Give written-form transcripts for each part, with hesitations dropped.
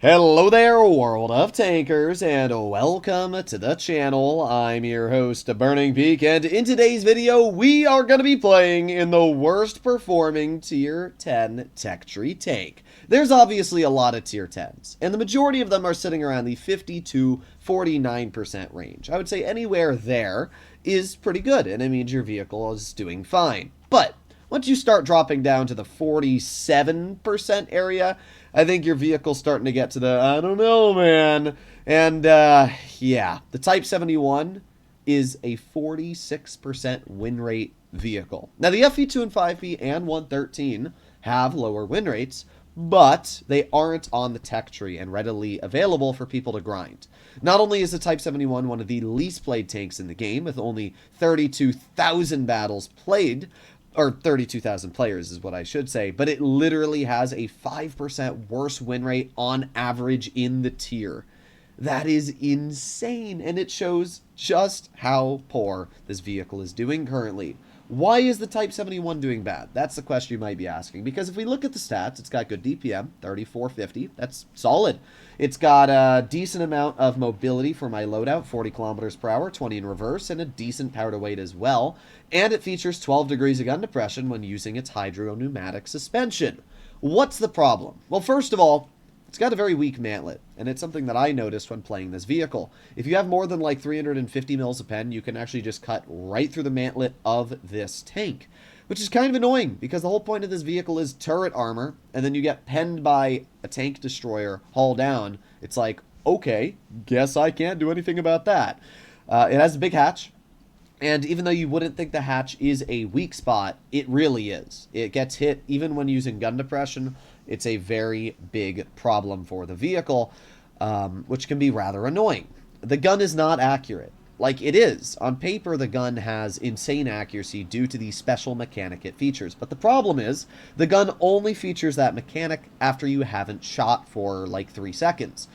Hello there, world of tankers, and welcome to the channel. I'm your host, Burning Peak, and in today's video, we are going to be playing in the worst performing Tier 10 tech tree tank. There's obviously a lot of Tier 10s, and the majority of them are sitting around the 50 to 49% range. I would say anywhere there is pretty good, and it means your vehicle is doing fine. But once you start dropping down to the 47% area, I think your vehicle's starting to get to the, I don't know, man. And, yeah, the Type 71 is a 46% win rate vehicle. Now, the FE2 and 5B and 113 have lower win rates, but they aren't on the tech tree and readily available for people to grind. Not only is the Type 71 one of the least played tanks in the game, with only 32,000 battles played, or 32,000 players is what I should say, but it literally has a 5% worse win rate on average in the tier. That is insane, and it shows just how poor this vehicle is doing currently. Why is the Type 71 doing bad? That's the question you might be asking, because if we look at the stats, it's got good DPM, 3450, that's solid. It's got a decent amount of mobility for my loadout, 40 kilometers per hour, 20 in reverse, and a decent power to weight as well. And it features 12 degrees of gun depression when using its hydro pneumatic suspension. What's the problem? Well, first of all, it's got a very weak mantlet, and it's something that I noticed when playing this vehicle. If you have more than like 350 mils of pen, you can actually just cut right through the mantlet of this tank, which is kind of annoying because the whole point of this vehicle is turret armor, and then you get penned by a tank destroyer hull down. It's like, okay, guess I can't do anything about that. It has a big hatch. And even though you wouldn't think the hatch is a weak spot, it really is. It gets hit even when using gun depression. It's a very big problem for the vehicle, which can be rather annoying. The gun is not accurate. Like, it is. On paper, the gun has insane accuracy due to the special mechanic it features. But the problem is, the gun only features that mechanic after you haven't shot for like 3 seconds.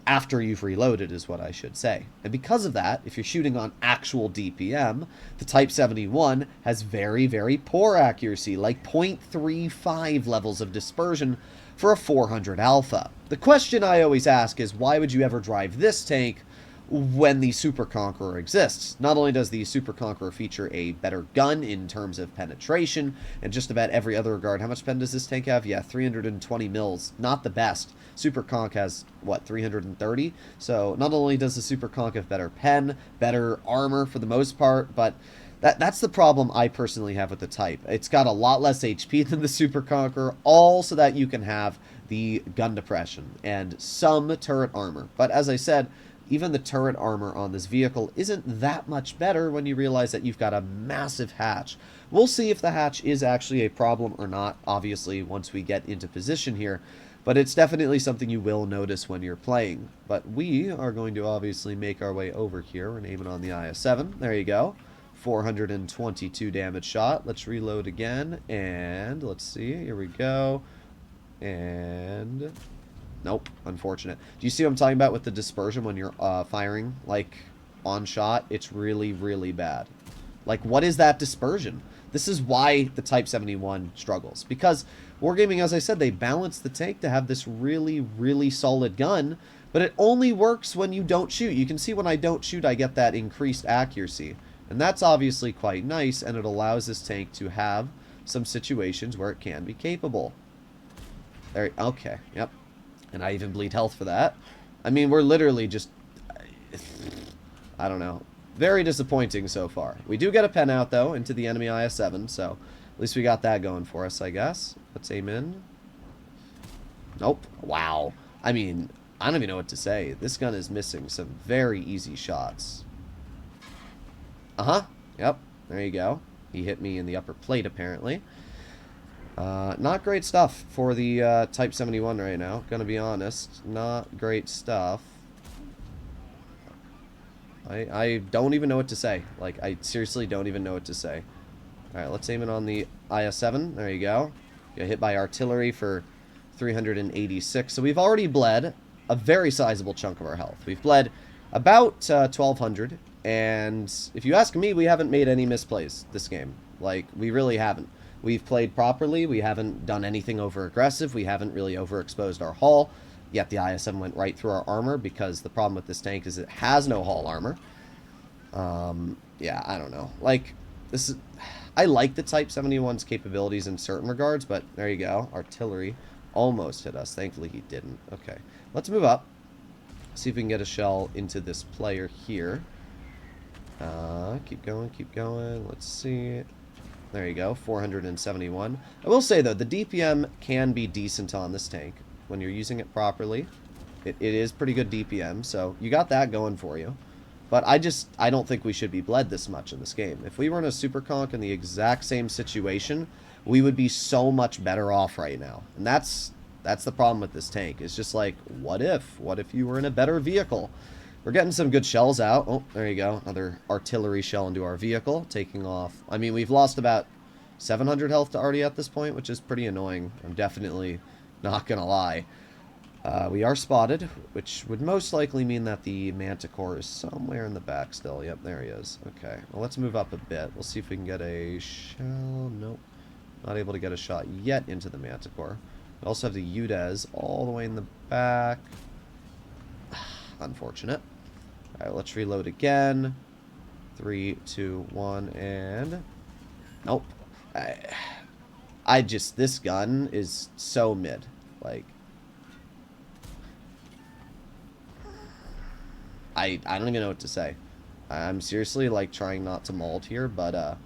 After you've reloaded is what I should say. And because of that, if you're shooting on actual DPM, the Type 71 has very, very poor accuracy, like 0.35 levels of dispersion for a 400 alpha. The question I always ask is, why would you ever drive this tank when the Super Conqueror exists? Not only does the Super Conqueror feature a better gun in terms of penetration and just about every other regard. How much pen does this tank have? Yeah, 320 mils. Not the best. Super Conq has, what, 330? So not only does the Super Conq have better pen, better armor for the most part, but that's the problem I personally have with the Type. It's got a lot less HP than the Super Conqueror, all so that you can have the gun depression and some turret armor. But as I said, even the turret armor on this vehicle isn't that much better when you realize that you've got a massive hatch. We'll see if the hatch is actually a problem or not, obviously, once we get into position here. But it's definitely something you will notice when you're playing. But we are going to obviously make our way over here. We're aiming on the IS-7. There you go. 422 damage shot. Let's reload again. And let's see. Here we go. And nope, unfortunate. Do you see what I'm talking about with the dispersion when you're firing, like, on shot? It's really, really bad. Like, what is that dispersion? This is why the Type 71 struggles. Because Wargaming, as I said, they balance the tank to have this really, really solid gun, but it only works when you don't shoot. You can see when I don't shoot, I get that increased accuracy. And that's obviously quite nice, and it allows this tank to have some situations where it can be capable. There, okay, yep. And I even bleed health for that. I mean, we're literally just, I don't know. Very disappointing so far. We do get a pen out, though, into the enemy IS-7, so at least we got that going for us, I guess. Let's aim in. Nope. Wow. I mean, I don't even know what to say. This gun is missing some very easy shots. Uh-huh. Yep. There you go. He hit me in the upper plate, apparently. Not great stuff for the Type 71 right now. Gonna be honest. Not great stuff. I don't even know what to say. Like, I seriously don't even know what to say. Alright, let's aim it on the IS-7. There you go. Got hit by artillery for 386. So we've already bled a very sizable chunk of our health. We've bled about 1,200. And if you ask me, we haven't made any misplays this game. Like, we really haven't. We've played properly. We haven't done anything over-aggressive. We haven't really overexposed our hull. Yet the IS-7 went right through our armor because the problem with this tank is it has no hull armor. Yeah, I don't know. Like, this is... I like the Type 71's capabilities in certain regards, but there you go. Artillery almost hit us. Thankfully, he didn't. Okay, let's move up. See if we can get a shell into this player here. Keep going, keep going. Let's see. There you go, 471. I will say, though, the DPM can be decent on this tank when you're using it properly. It is pretty good DPM, so you got that going for you. But I don't think we should be bled this much in this game. If we were in a Super Conk in the exact same situation, we would be so much better off right now. And that's the problem with this tank. It's just like, what if? What if you were in a better vehicle? We're getting some good shells out. Oh, there you go. Another artillery shell into our vehicle, taking off. I mean, we've lost about 700 health to Artie at this point, which is pretty annoying. I'm definitely not going to lie. We are spotted, which would most likely mean that the Manticore is somewhere in the back still. Yep, there he is. Okay, well, let's move up a bit. We'll see if we can get a shell. Nope. Not able to get a shot yet into the Manticore. We also have the UDES all the way in the back. Unfortunate. Alright, let's reload again. 3, 2, 1, and... Nope. This gun is so mid. Like... I don't even know what to say. I'm seriously, like, trying not to mault here, but,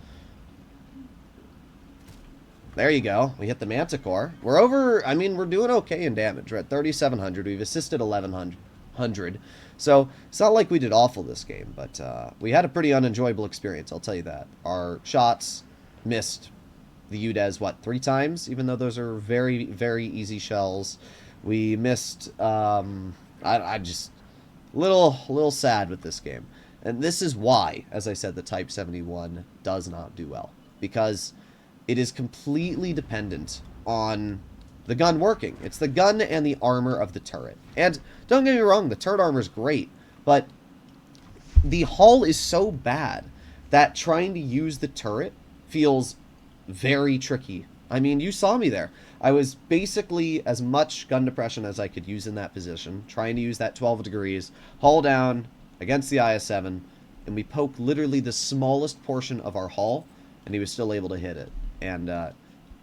there you go. We hit the Manticore. We're over... I mean, we're doing okay in damage. We're at 3,700. We've assisted 1,100. So, it's not like we did awful this game, but, we had a pretty unenjoyable experience, I'll tell you that. Our shots missed the UDES, what, 3 times? Even though those are very, very easy shells. We missed, I just... Little sad with this game. And this is why, as I said, the Type 71 does not do well. Because it is completely dependent on the gun working. It's the gun and the armor of the turret. And don't get me wrong, the turret armor is great. But the hull is so bad that trying to use the turret feels very tricky. I mean, you saw me there. I was basically as much gun depression as I could use in that position, trying to use that 12 degrees, hull down against the IS-7, and we poked literally the smallest portion of our hull, and he was still able to hit it. And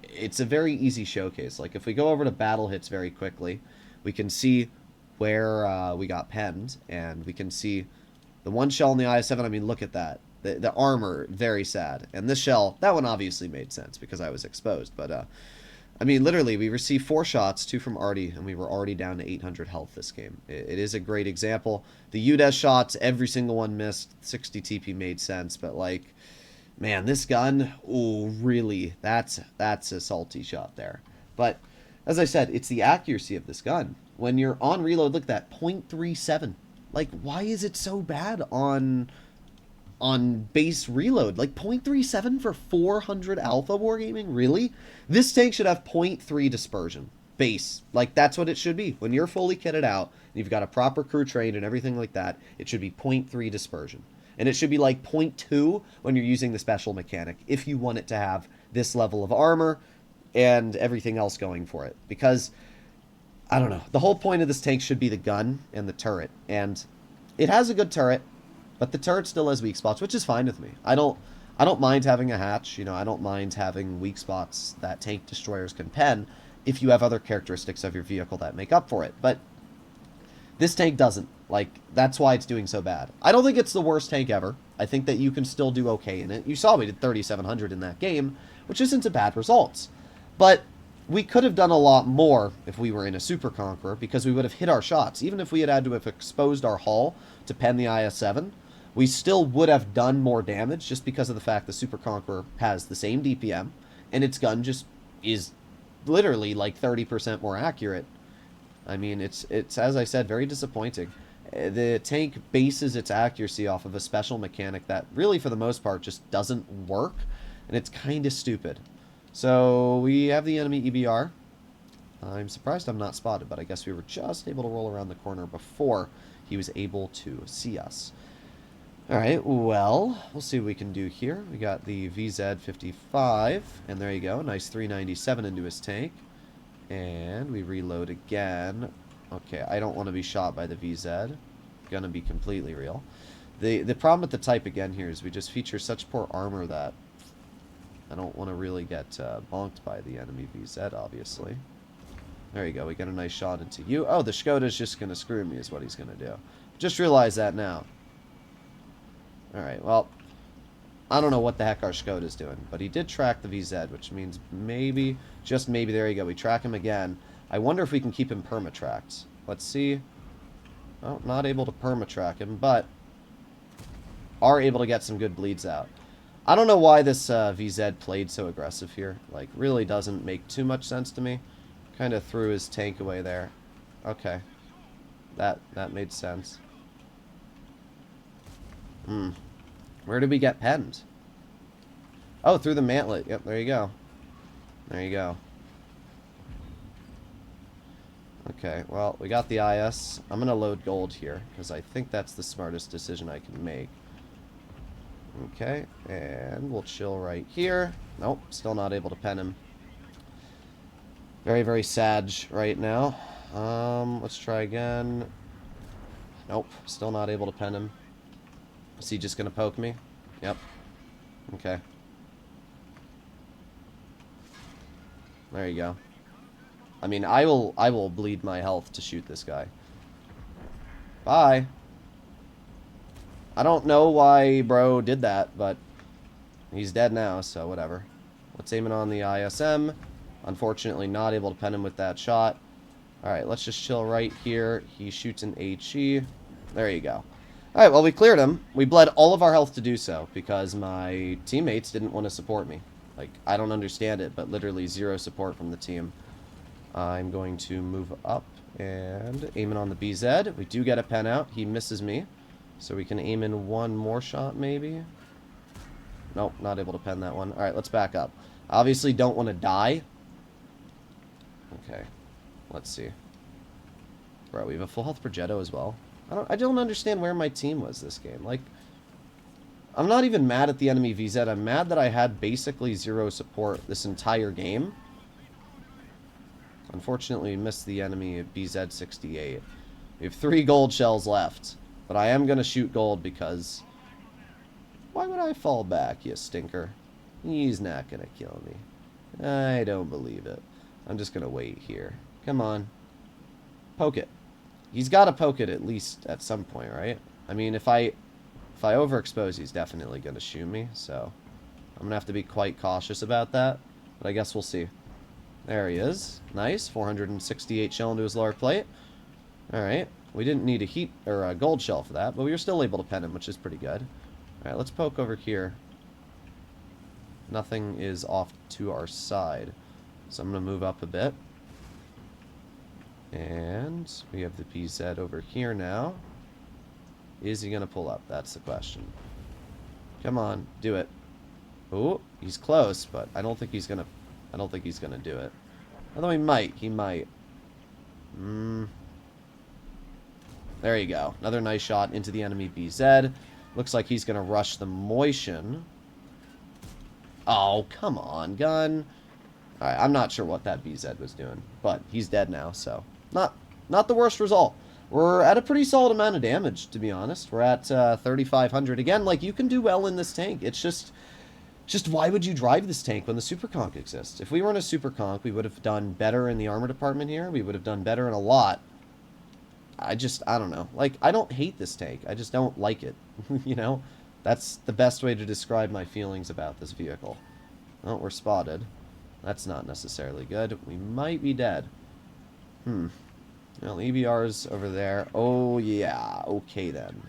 it's a very easy showcase. Like, if we go over to battle hits very quickly, we can see where we got penned, and we can see the one shell in the IS-7. I mean, look at that. The armor, very sad. And this shell, that one obviously made sense because I was exposed. But, I mean, literally, we received 4 shots, 2 from Artie, and we were already down to 800 health this game. It is a great example. The UDES shots, every single one missed. 60 TP made sense, but, like, man, this gun, ooh, really, that's a salty shot there. But, as I said, it's the accuracy of this gun. When you're on reload, look at that, 0.37. Like, why is it so bad on base reload? Like 0.37 for 400 alpha wargaming? Really? This tank should have 0.3 dispersion base. Like, that's what it should be. When you're fully kitted out and you've got a proper crew trained and everything like that, it should be 0.3 dispersion. And it should be like 0.2 when you're using the special mechanic, if you want it to have this level of armor and everything else going for it. Because, I don't know, the whole point of this tank should be the gun and the turret. And it has a good turret, but the turret still has weak spots, which is fine with me. I don't mind having a hatch. You know, I don't mind having weak spots that tank destroyers can pen if you have other characteristics of your vehicle that make up for it. But this tank doesn't. Like, that's why it's doing so bad. I don't think it's the worst tank ever. I think that you can still do okay in it. You saw we did 3,700 in that game, which isn't a bad results. But we could have done a lot more if we were in a Super Conqueror, because we would have hit our shots. Even if we had to have exposed our hull to pen the IS-7, we still would have done more damage just because of the fact the Super Conqueror has the same DPM, and its gun just is literally like 30% more accurate. I mean, it's as I said, very disappointing. The tank bases its accuracy off of a special mechanic that really, for the most part, just doesn't work, and it's kind of stupid. So we have the enemy EBR. I'm surprised I'm not spotted, but I guess we were just able to roll around the corner before he was able to see us. Alright, well, we'll see what we can do here. We got the VZ55, and there you go, nice 397 into his tank. And we reload again. Okay, I don't want to be shot by the VZ. Gonna be completely real. The problem with the type again here is we just feature such poor armor that I don't want to really get bonked by the enemy VZ, obviously. There you go, we get a nice shot into you. Oh, the Skoda's just gonna screw me is what he's gonna do. Just realize that now. Alright, well, I don't know what the heck our Skoda's doing, but he did track the VZ, which means maybe, just maybe, there you go, we track him again. I wonder if we can keep him perma-tracked. Let's see. Well, not able to perma-track him, but are able to get some good bleeds out. I don't know why this VZ played so aggressive here. Like, really doesn't make too much sense to me. Kind of threw his tank away there. Okay. That made sense. Where did we get penned? Oh, through the mantlet. Yep, there you go. There you go. Okay, well, we got the IS. I'm going to load gold here, because I think that's the smartest decision I can make. Okay, and we'll chill right here. Nope, still not able to pen him. Very, very sad right now. Let's try again. Nope, still not able to pen him. Is he just going to poke me? Yep. Okay. There you go. I mean, I will bleed my health to shoot this guy. Bye. I don't know why bro did that, but he's dead now, so whatever. Let's aim it on the ISM. Unfortunately, not able to pen him with that shot. Alright, let's just chill right here. He shoots an HE. There you go. Alright, well, we cleared him. We bled all of our health to do so, because my teammates didn't want to support me. Like, I don't understand it, but literally zero support from the team. I'm going to move up and aim it on the BZ. We do get a pen out. He misses me. So we can aim in one more shot, maybe? Nope, not able to pen that one. Alright, let's back up. Obviously don't want to die. Okay, let's see. Bro, we have a full health Progetto as well. I don't understand where my team was this game. Like, I'm not even mad at the enemy VZ. I'm mad that I had basically zero support this entire game. Unfortunately, we missed the enemy of BZ68. We have 3 gold shells left. But I am going to shoot gold because... Why would I fall back, you stinker? He's not going to kill me. I don't believe it. I'm just going to wait here. Come on. Poke it. He's got to poke it at least at some point, right? I mean, if I overexpose, he's definitely going to shoot me. So I'm going to have to be quite cautious about that. But I guess we'll see. There he is. Nice. 468 shell into his lower plate. Alright. We didn't need a heat or a gold shell for that, but we were still able to pen him, which is pretty good. Alright, let's poke over here. Nothing is off to our side. So I'm going to move up a bit. And we have the PZ over here now. Is he going to pull up? That's the question. Come on, do it. Oh, he's close, but I don't think he's going to do it. Although he might. There you go. Another nice shot into the enemy BZ. Looks like he's going to rush the Motion. Oh, come on, gun. Alright, I'm not sure what that BZ was doing, but he's dead now, so not the worst result. We're at a pretty solid amount of damage, to be honest. We're at 3,500. Again, like, you can do well in this tank. It's just why would you drive this tank when the Super Conch exists? If we were in a Super Conch, we would have done better in the armor department here. We would have done better in a lot. I don't know. Like, I don't hate this tank. I just don't like it. You know? That's the best way to describe my feelings about this vehicle. Oh, we're spotted. That's not necessarily good. We might be dead. Well, EBR's over there. Oh, yeah. Okay, then.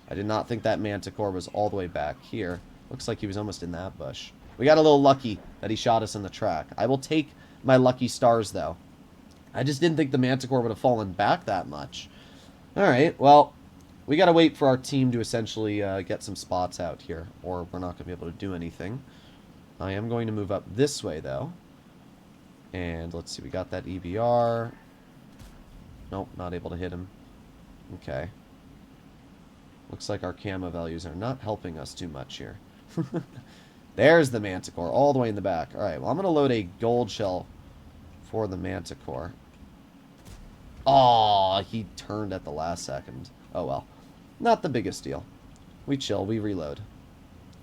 I did not think that Manticore was all the way back here. Looks like he was almost in that bush. We got a little lucky that he shot us in the track. I will take my lucky stars, though. I just didn't think the Manticore would have fallen back that much. Alright, well, we gotta wait for our team to essentially get some spots out here, or we're not gonna be able to do anything. I am going to move up this way, though. And let's see, we got that EBR. Nope, not able to hit him. Okay. Looks like our camo values are not helping us too much here. There's the Manticore, all the way in the back. Alright, well, I'm gonna load a gold shell for the Manticore. Oh, Aw, he turned at the last second. Oh well. Not the biggest deal. We chill, we reload.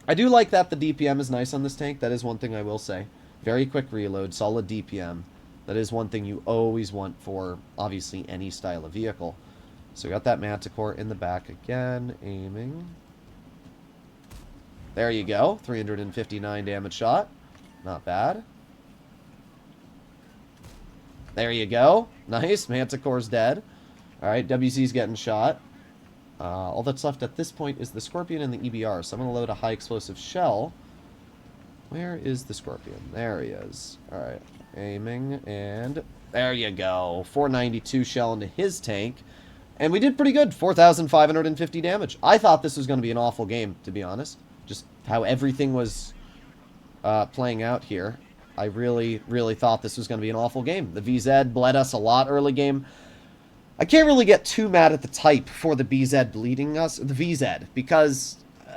I do like that the DPM is nice on this tank. That is one thing I will say. Very quick reload, solid DPM. That is one thing you always want for, obviously, any style of vehicle. So we got that Manticore in the back again, aiming. There you go, 359 damage shot. Not bad. There you go. Nice, Manticore's dead. Alright, WC's getting shot. All that's left at this point is the Scorpion and the EBR. So I'm going to load a high explosive shell. Where is the Scorpion? There he is. Alright, aiming, and there you go. 492 shell into his tank. And we did pretty good, 4,550 damage. I thought this was going to be an awful game, to be honest. Just how everything was playing out here. I really, really thought this was going to be an awful game. The VZ bled us a lot early game. I can't really get too mad at the type for the BZ bleeding us, the VZ, because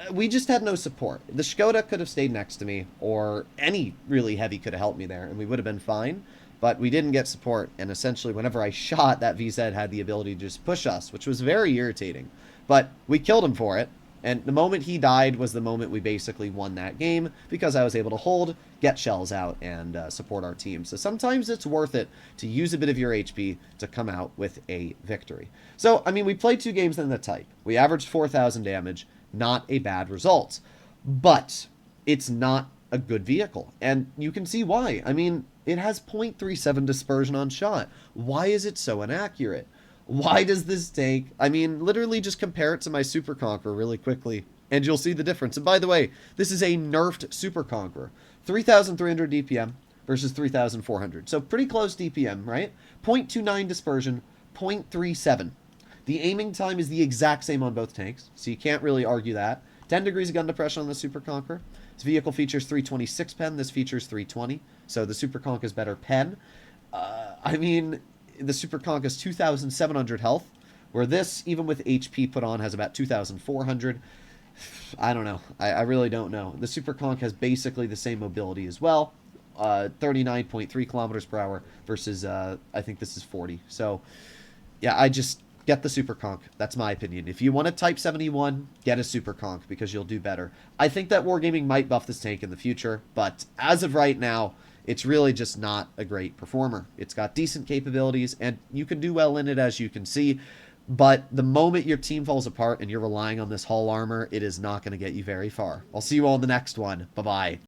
we just had no support. The Skoda could have stayed next to me, or any really heavy could have helped me there, and we would have been fine. But we didn't get support, and essentially whenever I shot, that VZ had the ability to just push us, which was very irritating. But we killed him for it, and the moment he died was the moment we basically won that game, because I was able to hold, get shells out, and support our team. So sometimes it's worth it to use a bit of your HP to come out with a victory. So, I mean, we played 2 games in the type. We averaged 4,000 damage, not a bad result. But it's not a good vehicle, and you can see why. I mean, it has 0.37 dispersion on shot. Why is it so inaccurate? Why does this tank... I mean, literally just compare it to my Super Conqueror really quickly, and you'll see the difference. And by the way, this is a nerfed Super Conqueror. 3,300 DPM versus 3,400. So pretty close DPM, right? 0.29 dispersion, 0.37. The aiming time is the exact same on both tanks, so you can't really argue that. 10 degrees of gun depression on the Super Conqueror. This vehicle features 326 pen. This features 320. So the Super Conch is better pen. I mean, the Super Conch is 2,700 health, where this, even with HP put on, has about 2,400. I don't know. I really don't know. The Super Conch has basically the same mobility as well. 39.3 kilometers per hour versus, I think this is 40. So, yeah, I just... get the Super Conch. That's my opinion. If you want a Type 71, get a Super Conch because you'll do better. I think that Wargaming might buff this tank in the future, but as of right now, it's really just not a great performer. It's got decent capabilities, and you can do well in it, as you can see, but the moment your team falls apart and you're relying on this hull armor, it is not going to get you very far. I'll see you all in the next one. Bye-bye.